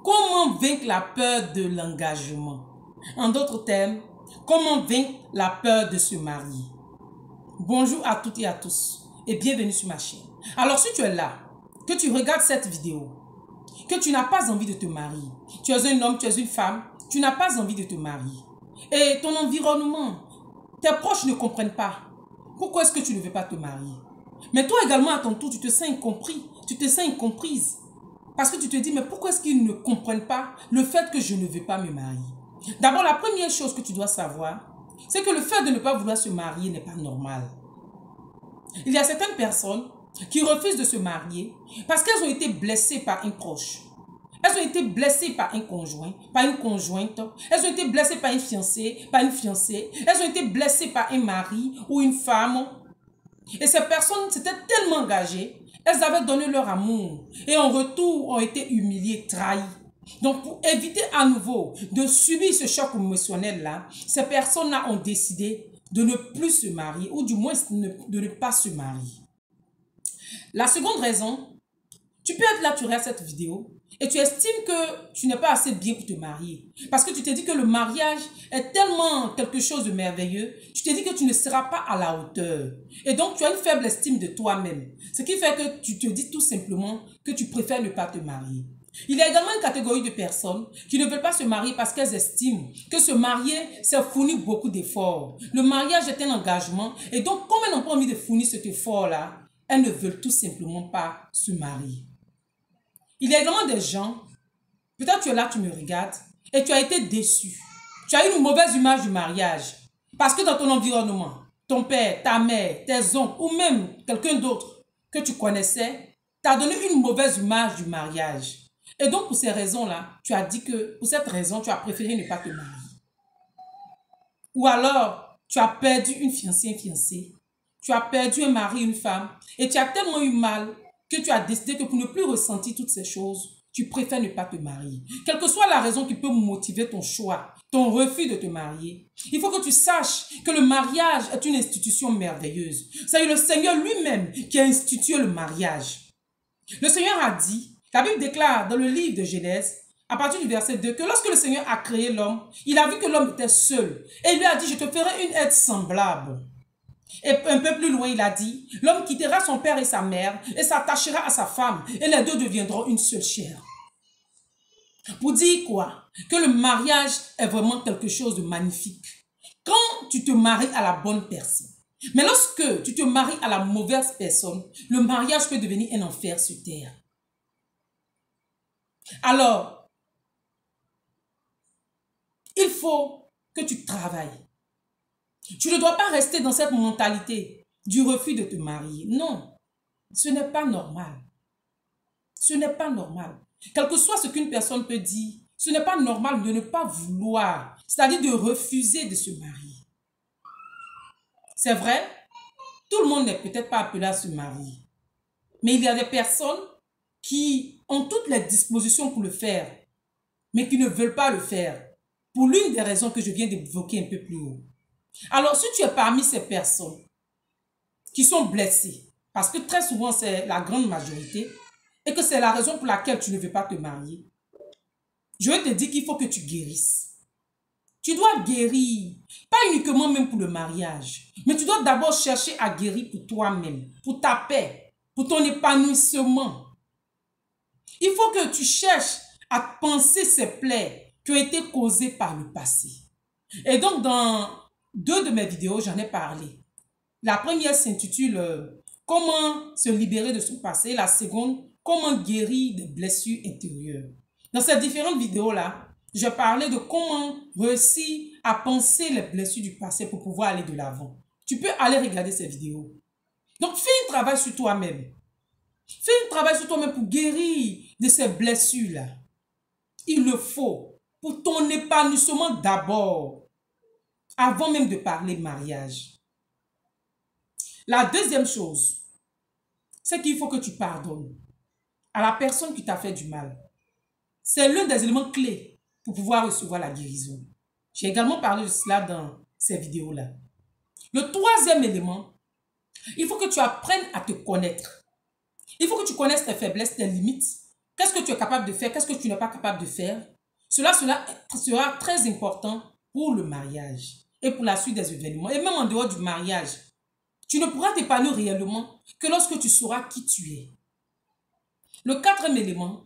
Comment vaincre la peur de l'engagement? En d'autres termes, comment vaincre la peur de se marier? Bonjour à toutes et à tous et bienvenue sur ma chaîne. Alors si tu es là, que tu regardes cette vidéo, que tu n'as pas envie de te marier, tu es un homme, tu es une femme, tu n'as pas envie de te marier et ton environnement, tes proches ne comprennent pas. Pourquoi est-ce que tu ne veux pas te marier? Mais toi également à ton tour, tu te sens incompris, tu te sens incomprise. Parce que tu te dis, mais pourquoi est-ce qu'ils ne comprennent pas le fait que je ne veux pas me marier? D'abord, la première chose que tu dois savoir, c'est que le fait de ne pas vouloir se marier n'est pas normal. Il y a certaines personnes qui refusent de se marier parce qu'elles ont été blessées par un proche. Elles ont été blessées par un conjoint, par une conjointe. Elles ont été blessées par un fiancé, par une fiancée. Elles ont été blessées par un mari ou une femme. Et ces personnes s'étaient tellement engagées, elles avaient donné leur amour et en retour ont été humiliées, trahies. Donc pour éviter à nouveau de subir ce choc émotionnel-là, ces personnes-là ont décidé de ne plus se marier ou du moins de ne pas se marier. La seconde raison, tu peux être là, tu regardes cette vidéo et tu estimes que tu n'es pas assez bien pour te marier. Parce que tu te dis que le mariage est tellement quelque chose de merveilleux, tu te dis que tu ne seras pas à la hauteur. Et donc tu as une faible estime de toi-même. Ce qui fait que tu te dis tout simplement que tu préfères ne pas te marier. Il y a également une catégorie de personnes qui ne veulent pas se marier parce qu'elles estiment que se marier, c'est fournir beaucoup d'efforts. Le mariage est un engagement et donc comme elles n'ont pas envie de fournir cet effort-là, elles ne veulent tout simplement pas se marier. Il y a également des gens, peut-être tu es là, tu me regardes, et tu as été déçu. Tu as eu une mauvaise image du mariage. Parce que dans ton environnement, ton père, ta mère, tes oncles, ou même quelqu'un d'autre que tu connaissais, t'a donné une mauvaise image du mariage. Et donc pour ces raisons-là, tu as dit que pour cette raison, tu as préféré ne pas te marier. Ou alors, tu as perdu une fiancée, un fiancé. Tu as perdu un mari, une femme. Et tu as tellement eu mal que tu as décidé que pour ne plus ressentir toutes ces choses, tu préfères ne pas te marier. Quelle que soit la raison qui peut motiver ton choix, ton refus de te marier, il faut que tu saches que le mariage est une institution merveilleuse. C'est le Seigneur lui-même qui a institué le mariage. Le Seigneur a dit, la Bible déclare dans le livre de Genèse, à partir du verset 2, que lorsque le Seigneur a créé l'homme, il a vu que l'homme était seul. Et il lui a dit, je te ferai une aide semblable. Et un peu plus loin, il a dit, l'homme quittera son père et sa mère et s'attachera à sa femme et les deux deviendront une seule chair. Pour dire quoi? Que le mariage est vraiment quelque chose de magnifique. Quand tu te maries à la bonne personne. Mais lorsque tu te maries à la mauvaise personne, le mariage peut devenir un enfer sur terre. Alors, il faut que tu travailles. Tu ne dois pas rester dans cette mentalité du refus de te marier. Non, ce n'est pas normal. Ce n'est pas normal. Quel que soit ce qu'une personne peut dire, ce n'est pas normal de ne pas vouloir, c'est-à-dire de refuser de se marier. C'est vrai, tout le monde n'est peut-être pas appelé à se marier. Mais il y a des personnes qui ont toutes les dispositions pour le faire, mais qui ne veulent pas le faire, pour l'une des raisons que je viens d'évoquer un peu plus haut. Alors, si tu es parmi ces personnes qui sont blessées, parce que très souvent c'est la grande majorité, et que c'est la raison pour laquelle tu ne veux pas te marier, je vais te dire qu'il faut que tu guérisses. Tu dois guérir, pas uniquement même pour le mariage, mais tu dois d'abord chercher à guérir pour toi-même, pour ta paix, pour ton épanouissement. Il faut que tu cherches à penser ces plaies qui ont été causées par le passé. Et donc, dans 2 de mes vidéos, j'en ai parlé. La première s'intitule « Comment se libérer de son passé ». La seconde, « Comment guérir des blessures intérieures ». Dans ces différentes vidéos-là, je parlais de comment réussir à penser les blessures du passé pour pouvoir aller de l'avant. Tu peux aller regarder ces vidéos. Donc, fais un travail sur toi-même. Fais un travail sur toi-même pour guérir de ces blessures-là. Il le faut pour ton épanouissement d'abord, avant même de parler mariage. La deuxième chose, c'est qu'il faut que tu pardonnes à la personne qui t'a fait du mal. C'est l'un des éléments clés pour pouvoir recevoir la guérison. J'ai également parlé de cela dans ces vidéos-là. Le troisième élément, il faut que tu apprennes à te connaître. Il faut que tu connaisses tes faiblesses, tes limites, Qu'est-ce que tu es capable de faire? Qu'est-ce que tu n'es pas capable de faire? Cela sera très important pour le mariage et pour la suite des événements. Et même en dehors du mariage, tu ne pourras t'épanouir réellement que lorsque tu sauras qui tu es. Le quatrième élément,